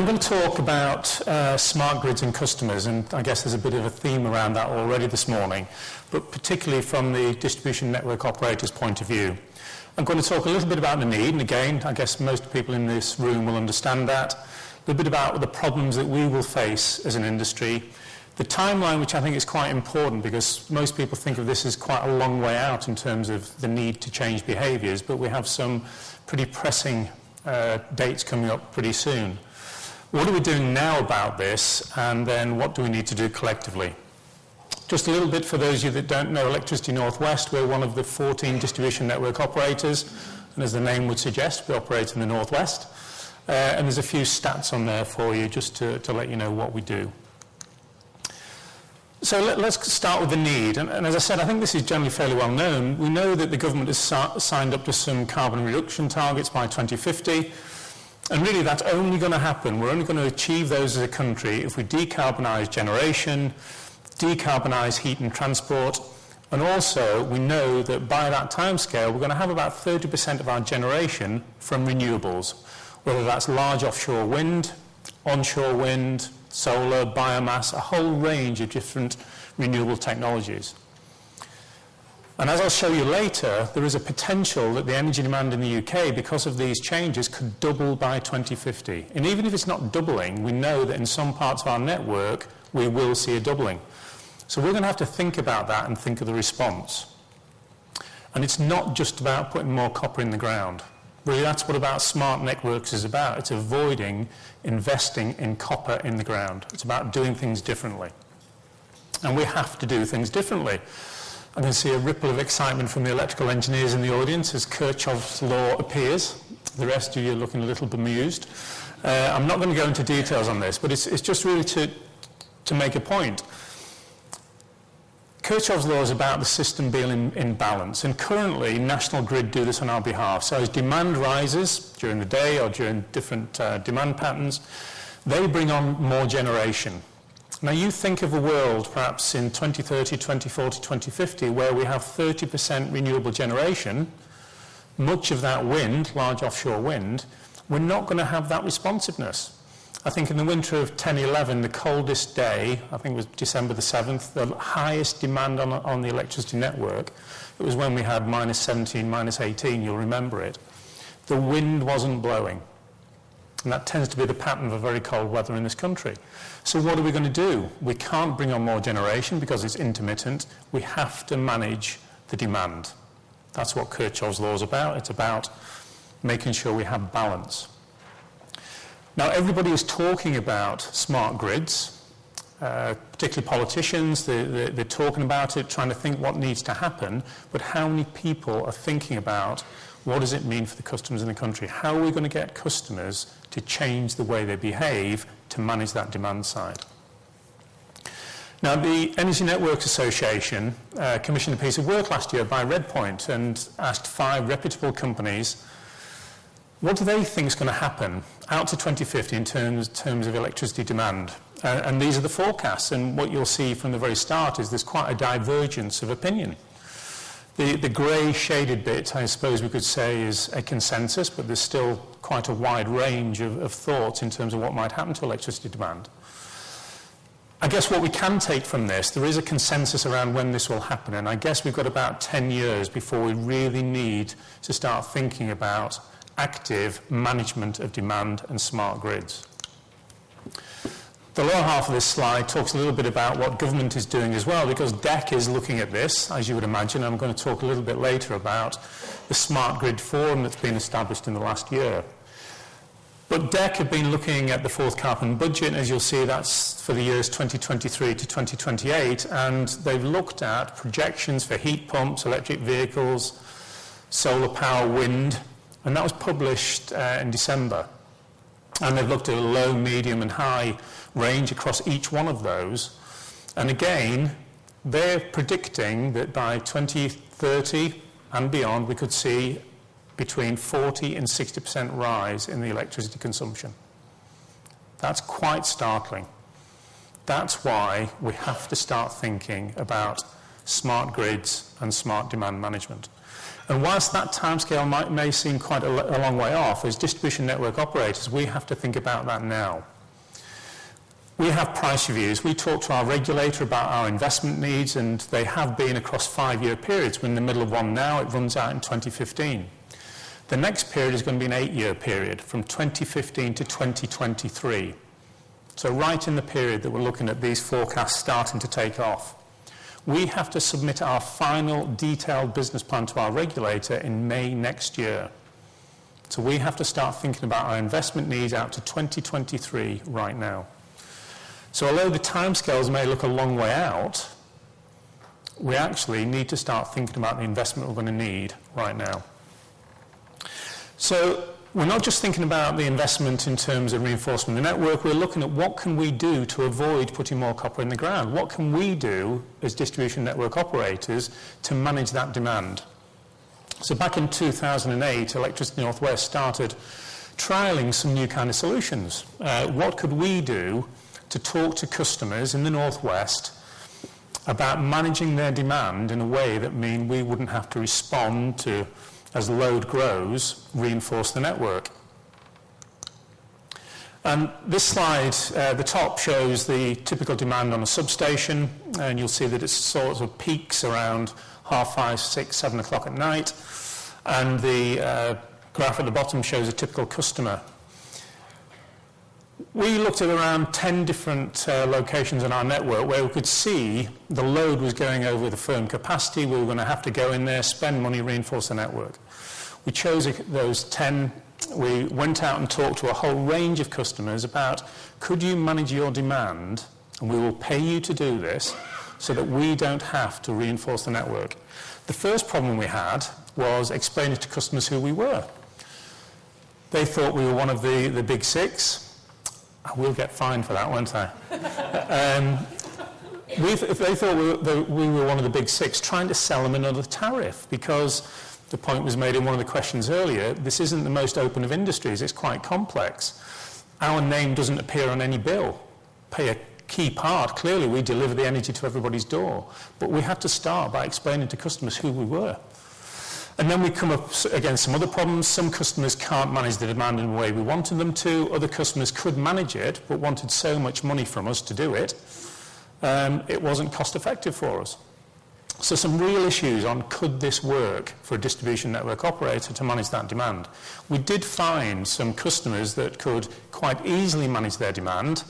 going to talk about smart grids and customers, and I guess there's a bit of a theme around that already this morning, but particularly from the distribution network operator's point of view. I'm going to talk a little bit about the need, and again, I guess most people in this room will understand that, a little bit about the problems that we will face as an industry, the timeline, which I think is quite important because most people think of this as quite a long way out in terms of the need to change behaviours, but we have some pretty pressing dates coming up pretty soon. What are we doing now about this, and then what do we need to do collectively? Just a little bit for those of you that don't know Electricity North West, we're one of the 14 distribution network operators, and as the name would suggest, we operate in the North West. And there's a few stats on there for you just to let you know what we do. So let's start with the need, and as I said, I think this is generally fairly well known. We know that the government has signed up to some carbon reduction targets by 2050. And really that's only going to happen, we're only going to achieve those as a country if we decarbonise generation, decarbonise heat and transport, and also we know that by that timescale we're going to have about 30% of our generation from renewables, whether that's large offshore wind, onshore wind, solar, biomass, a whole range of different renewable technologies. And as I'll show you later, there is a potential that the energy demand in the UK, because of these changes, could double by 2050. And even if it's not doubling, we know that in some parts of our network, we will see a doubling. So we're going to have to think about that and think of the response. And it's not just about putting more copper in the ground. Really, that's what about smart networks is about. It's avoiding investing in copper in the ground. It's about doing things differently. And we have to do things differently. I can see a ripple of excitement from the electrical engineers in the audience as Kirchoffs Law appears. The rest of you are looking a little bemused. I'm not going to go into details on this, but it's just really to make a point. Kirchoffs Law is about the system being in balance, and currently National Grid do this on our behalf. So as demand rises during the day or during different demand patterns, they bring on more generation. Now you think of a world perhaps in 2030, 2040, 2050 where we have 30% renewable generation, much of that wind, large offshore wind, we're not going to have that responsiveness. I think in the winter of 10-11, the coldest day, I think it was December the 7th, the highest demand on the electricity network, it was when we had -17, -18, you'll remember it. The wind wasn't blowing. And that tends to be the pattern of a very cold weather in this country. So what are we going to do? We can't bring on more generation because it's intermittent. We have to manage the demand. That's what Kirchoffs Law is about. It's about making sure we have balance. Now, everybody is talking about smart grids, particularly politicians. They're talking about it, trying to think what needs to happen, but how many people are thinking about what does it mean for the customers in the country? How are we going to get customers to change the way they behave to manage that demand side? Now, the Energy Networks Association commissioned a piece of work last year by Redpoint and asked 5 reputable companies, what do they think is going to happen out to 2050 in terms of electricity demand? And these are the forecasts, and what you'll see from the very start is there's quite a divergence of opinion. The grey shaded bit, I suppose we could say, is a consensus, but there's still quite a wide range of thoughts in terms of what might happen to electricity demand. I guess what we can take from this, there is a consensus around when this will happen, and I guess we've got about 10 years before we really need to start thinking about active management of demand and smart grids. The lower half of this slide talks a little bit about what government is doing as well, because DEC is looking at this, as you would imagine. I'm going to talk a little bit later about the Smart Grid Forum that's been established in the last year. But DEC have been looking at the fourth carbon budget, as you'll see that's for the years 2023 to 2028, and they've looked at projections for heat pumps, electric vehicles, solar power, wind, and that was published in December. And they've looked at a low, medium and high range across each one of those. And again, they're predicting that by 2030 and beyond, we could see between 40 and 60% rise in the electricity consumption. That's quite startling. That's why we have to start thinking about smart grids and smart demand management. And whilst that timescale may seem quite a long way off, as distribution network operators, we have to think about that now. We have price reviews. We talk to our regulator about our investment needs, and they have been across 5-year periods. We're in the middle of one now. It runs out in 2015. The next period is going to be an 8-year period, from 2015 to 2023. So right in the period that we're looking at these forecasts starting to take off. We have to submit our final detailed business plan to our regulator in May next year. So we have to start thinking about our investment needs out to 2023 right now. So although the timescales may look a long way out, we actually need to start thinking about the investment we're going to need right now. So we're not just thinking about the investment in terms of reinforcement of the network, we're looking at what can we do to avoid putting more copper in the ground. What can we do as distribution network operators to manage that demand? So back in 2008, Electricity North West started trialling some new kind of solutions. What could we do to talk to customers in the North West about managing their demand in a way that mean we wouldn't have to respond to, as load grows, reinforce the network. And this slide, the top shows the typical demand on a substation, and you'll see that it sort of peaks around 5:30, 6, 7 o'clock at night, and the graph at the bottom shows a typical customer. We looked at around 10 different locations in our network where we could see the load was going over the firm capacity. We were going to have to go in there, spend money, reinforce the network. We chose those 10. We went out and talked to a whole range of customers about, could you manage your demand, and we will pay you to do this, so that we don't have to reinforce the network. The first problem we had was explaining to customers who we were. They thought we were one of the big six. We'll get fined for that, won't I? They thought we were one of the big six, trying to sell them another tariff, because the point was made in one of the questions earlier, this isn't the most open of industries, it's quite complex. Our name doesn't appear on any bill. Pay a key part. Clearly, we deliver the energy to everybody's door, but we had to start by explaining to customers who we were. And then we come up against some other problems. Some customers can't manage the demand in the way we wanted them to. Other customers could manage it, but wanted so much money from us to do it, it wasn't cost effective for us. So some real issues on could this work for a distribution network operator to manage that demand. We did find some customers that could quite easily manage their demand.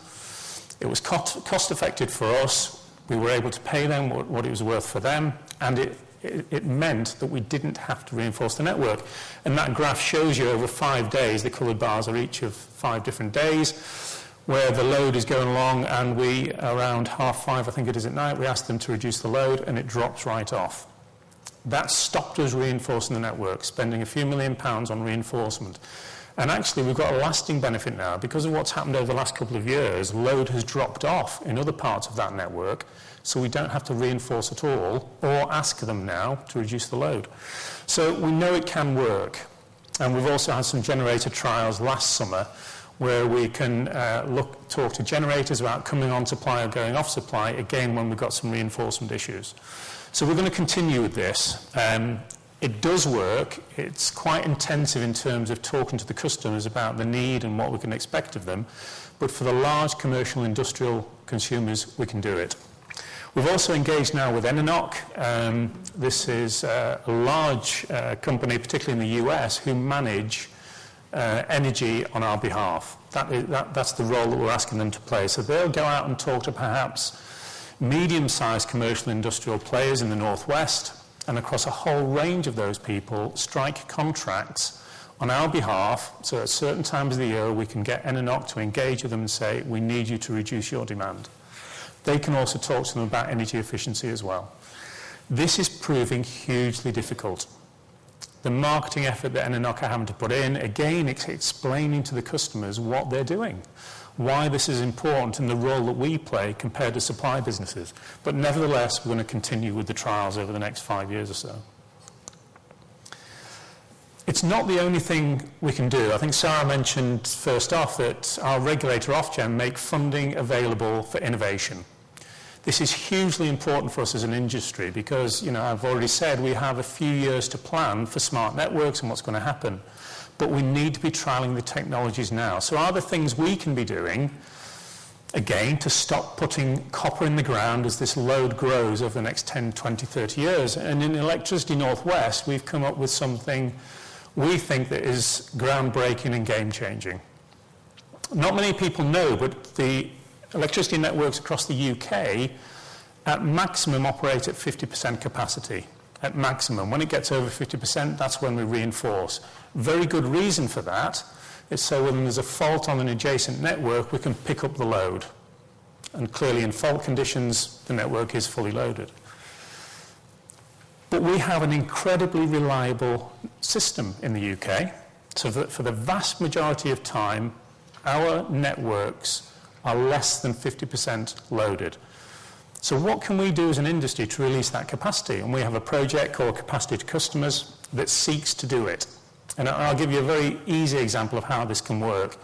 It was cost effective for us. We were able to pay them what it was worth for them, and it meant that we didn't have to reinforce the network. And that graph shows you over 5 days, the coloured bars are each of 5 different days, where the load is going along, and we, around 5:30, I think it is at night, we asked them to reduce the load, and it drops right off. That stopped us reinforcing the network, spending a few £1 million on reinforcement. And actually, we've got a lasting benefit now. Because of what's happened over the last couple of years, load has dropped off in other parts of that network, so we don't have to reinforce at all, or ask them now to reduce the load. So we know it can work. And we've also had some generator trials last summer, where we can talk to generators about coming on supply or going off supply, again, when we've got some reinforcement issues. So we're going to continue with this. It does work. It's quite intensive in terms of talking to the customers about the need and what we can expect of them. But for the large commercial industrial consumers, we can do it. We've also engaged now with Eninoc. This is a large company, particularly in the US, who manage energy on our behalf. That's the role that we're asking them to play. So they'll go out and talk to perhaps medium-sized commercial industrial players in the Northwest, and across a whole range of those people strike contracts on our behalf, so at certain times of the year we can get Eninoc to engage with them and say, we need you to reduce your demand. They can also talk to them about energy efficiency as well. This is proving hugely difficult. The marketing effort that Eninoc are having to put in, again, it's explaining to the customers what they're doing, why this is important and the role that we play compared to supply businesses. But nevertheless, we're going to continue with the trials over the next 5 years or so. It's not the only thing we can do. I think Sarah mentioned first off that our regulator Ofgem make funding available for innovation. This is hugely important for us as an industry because, I've already said we have a few years to plan for smart networks and what's going to happen. But we need to be trialling the technologies now. So are there things we can be doing again, to stop putting copper in the ground as this load grows over the next 10, 20, 30 years. And in Electricity Northwest, we've come up with something we think that is groundbreaking and game-changing. Not many people know, but the electricity networks across the UK at maximum operate at 50% capacity. At maximum. When it gets over 50%, that's when we reinforce. Very good reason for that is so when there's a fault on an adjacent network, we can pick up the load. And clearly in fault conditions, the network is fully loaded. But we have an incredibly reliable system in the UK, so that for the vast majority of time, our networks are less than 50% loaded. So what can we do as an industry to release that capacity? And we have a project called Capacity to Customers that seeks to do it. And I'll give you a very easy example of how this can work.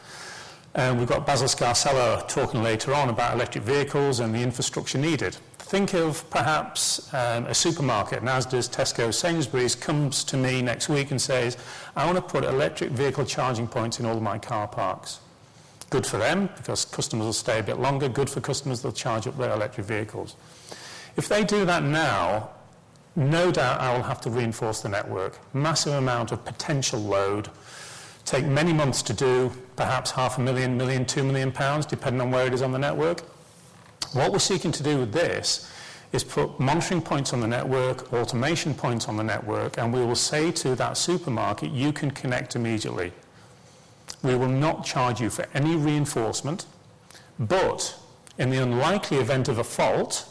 We've got Basil Scarcella talking later on about electric vehicles and the infrastructure needed. Think of perhaps a supermarket, Asda's, Tesco, Sainsbury's, comes to me next week and says, I want to put electric vehicle charging points in all of my car parks. Good for them, because customers will stay a bit longer. Good for customers, they'll charge up their electric vehicles. If they do that now, no doubt I will have to reinforce the network. Massive amount of potential load. Take many months to do, perhaps £500,000, £1,000,000, £2 million, depending on where it is on the network. What we're seeking to do with this is put monitoring points on the network, automation points on the network, and we will say to that supermarket, you can connect immediately. We will not charge you for any reinforcement, but in the unlikely event of a fault,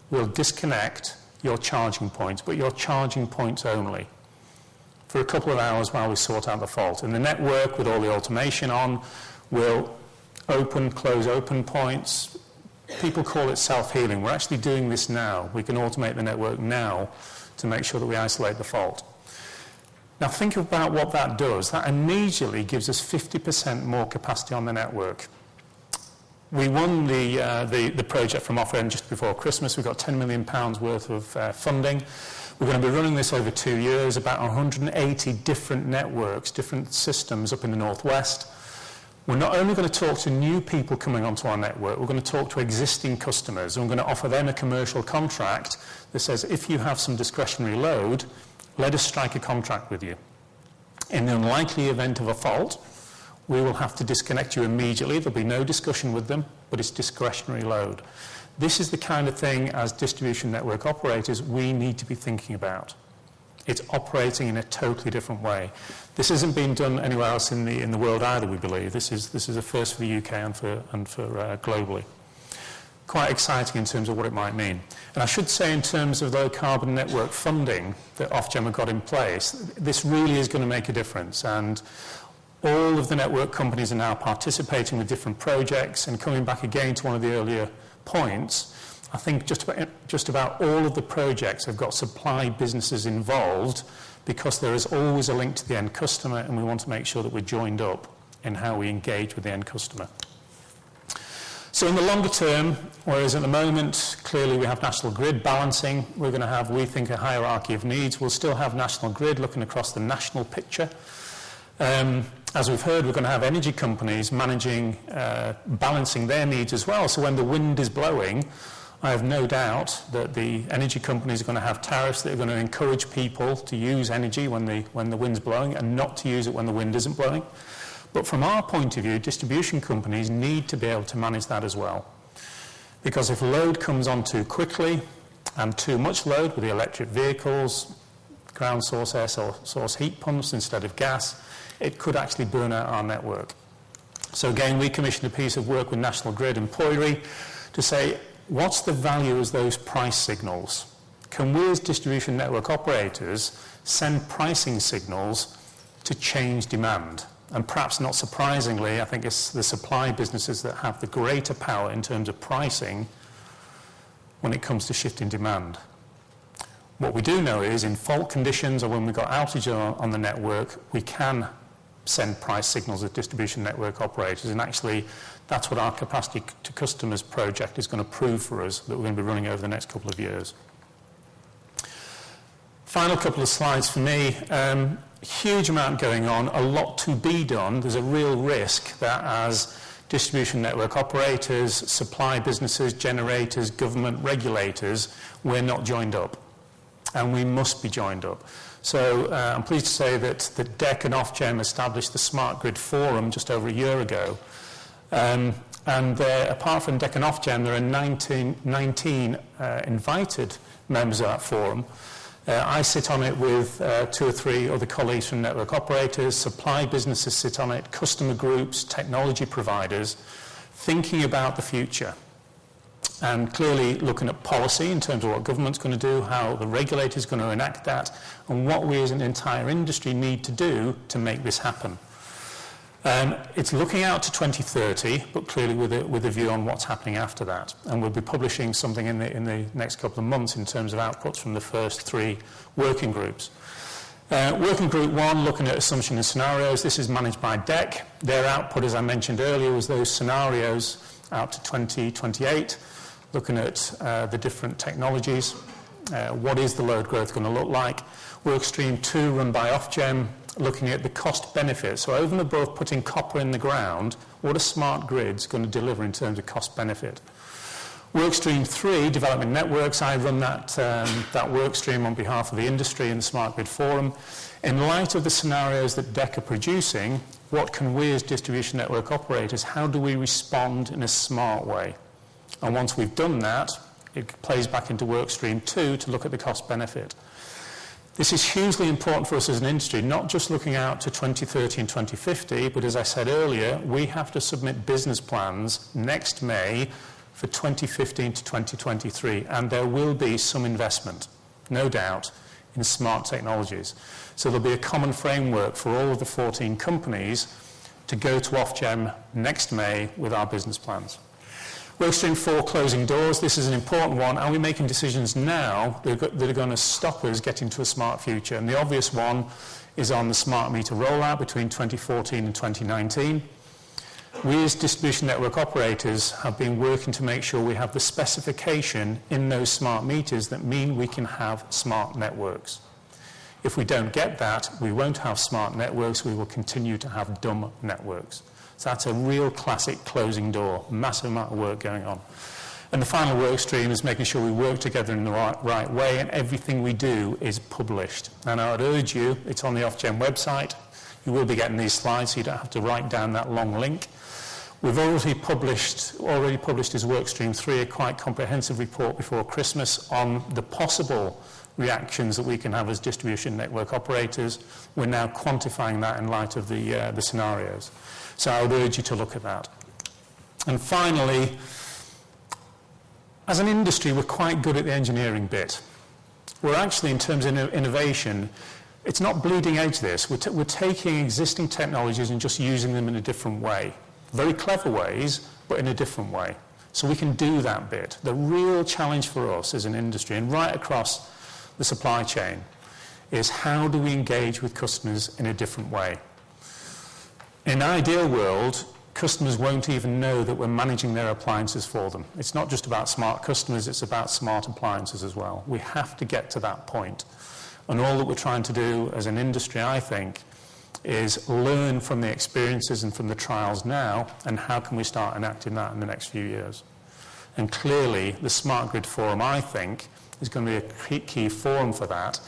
we'll disconnect your charging points, but your charging points only, for a couple of hours while we sort out the fault. And the network, with all the automation on, will open, close open points. People call it self-healing. We're actually doing this now. We can automate the network now to make sure that we isolate the fault. Now think about what that does. That immediately gives us 50% more capacity on the network. We won the project from Ofwat just before Christmas. We've got £10 million worth of funding. We're going to be running this over 2 years, about 180 different networks, different systems up in the northwest. We're not only going to talk to new people coming onto our network, we're going to talk to existing customers, and we're going to offer them a commercial contract that says, if you have some discretionary load, let us strike a contract with you. In the unlikely event of a fault, we will have to disconnect you immediately. There'll be no discussion with them, but it's discretionary load. This is the kind of thing, as distribution network operators, we need to be thinking about. It's operating in a totally different way. This hasn't been done anywhere else in the world either, we believe. This is a first for the UK and for globally. Quite exciting in terms of what it might mean. And I should say, in terms of low carbon network funding that Ofgem have got in place, this really is going to make a difference. And all of the network companies are now participating with different projects. And coming back again to one of the earlier points, I think just about all of the projects have got supply businesses involved, because there is always a link to the end customer, and we want to make sure that we're joined up in how we engage with the end customer. So in the longer term, whereas at the moment, clearly we have National Grid balancing, we're going to have, we think, a hierarchy of needs. We'll still have National Grid looking across the national picture. As we've heard, we're going to have energy companies managing, balancing their needs as well. So when the wind is blowing, I have no doubt that the energy companies are going to have tariffs that are going to encourage people to use energy when the wind's blowing, and not to use it when the wind isn't blowing. But from our point of view, distribution companies need to be able to manage that as well. Because if load comes on too quickly, and too much load with the electric vehicles, ground source, air source heat pumps instead of gas, it could actually burn out our network. So again, we commissioned a piece of work with National Grid and Poiri to say, what's the value as those price signals? Can we as distribution network operators send pricing signals to change demand? And perhaps not surprisingly, I think it's the supply businesses that have the greater power in terms of pricing when it comes to shifting demand. What we do know is, in fault conditions or when we've got outage on the network, we can send price signals as distribution network operators, and actually that's what our Capacity to Customers project is going to prove for us, that we're going to be running over the next couple of years. Final couple of slides for me. Huge amount going on, a lot to be done. There's a real risk that as distribution network operators, supply businesses, generators, government regulators, we're not joined up. And we must be joined up. So I'm pleased to say that DEC and Ofgem established the Smart Grid Forum just over a year ago. And apart from DEC and Ofgem, there are 19 invited members of that forum. I sit on it with 2 or 3 other colleagues from network operators, supply businesses sit on it, customer groups, technology providers, thinking about the future. And clearly looking at policy in terms of what government's going to do, how the regulator is going to enact that, and what we as an entire industry need to do to make this happen. It's looking out to 2030, but clearly with a view on what's happening after that. And we'll be publishing something in the next couple of months in terms of outputs from the first 3 working groups. Working Group 1, looking at assumption and scenarios. This is managed by DEC. Their output, as I mentioned earlier, was those scenarios out to 2028, looking at the different technologies. What is the load growth going to look like? Workstream 2, run by Ofgem, looking at the cost benefit. So over and above putting copper in the ground, what are smart grids going to deliver in terms of cost benefit? Workstream 3, development networks. I run that workstream on behalf of the industry in the Smart Grid Forum. In light of the scenarios that DEC are producing, what can we as distribution network operators, how do we respond in a smart way? And once we've done that, it plays back into Workstream 2 to look at the cost benefit. This is hugely important for us as an industry, not just looking out to 2030 and 2050, but as I said earlier, we have to submit business plans next May for 2015 to 2023, and there will be some investment, no doubt, in smart technologies. So there'll be a common framework for all of the 14 companies to go to Ofgem next May with our business plans. Workstream 4, closing doors. This is an important one. Are we making decisions now that are going to stop us getting to a smart future? And the obvious one is on the smart meter rollout between 2014 and 2019. We as distribution network operators have been working to make sure we have the specification in those smart meters that mean we can have smart networks. If we don't get that, we won't have smart networks, we will continue to have dumb networks. So that's a real classic closing door, massive amount of work going on. And the final work stream is making sure we work together in the right way, and everything we do is published. And I would urge you, it's on the Ofgem website, you will be getting these slides so you don't have to write down that long link. We've already published as Workstream 3 a quite comprehensive report before Christmas on the possible reactions that we can have as distribution network operators. We're now quantifying that in light of the scenarios. So I would urge you to look at that. And finally, as an industry, we're quite good at the engineering bit. We're actually, in terms of innovation, it's not bleeding edge this. We're taking existing technologies and just using them in a different way. Very clever ways, but in a different way. So we can do that bit. The real challenge for us as an industry, and right across the supply chain, is how do we engage with customers in a different way? In an ideal world, customers won't even know that we're managing their appliances for them. It's not just about smart customers, it's about smart appliances as well. We have to get to that point. And all that we're trying to do as an industry, I think, is learn from the experiences and from the trials now, and how can we start enacting that in the next few years. And clearly, the Smart Grid Forum, I think, is going to be a key forum for that.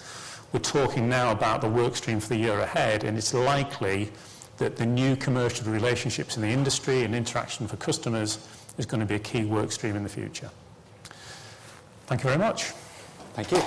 We're talking now about the work stream for the year ahead, and it's likely that the new commercial relationships in the industry and interaction for customers is going to be a key work stream in the future. Thank you very much. Thank you.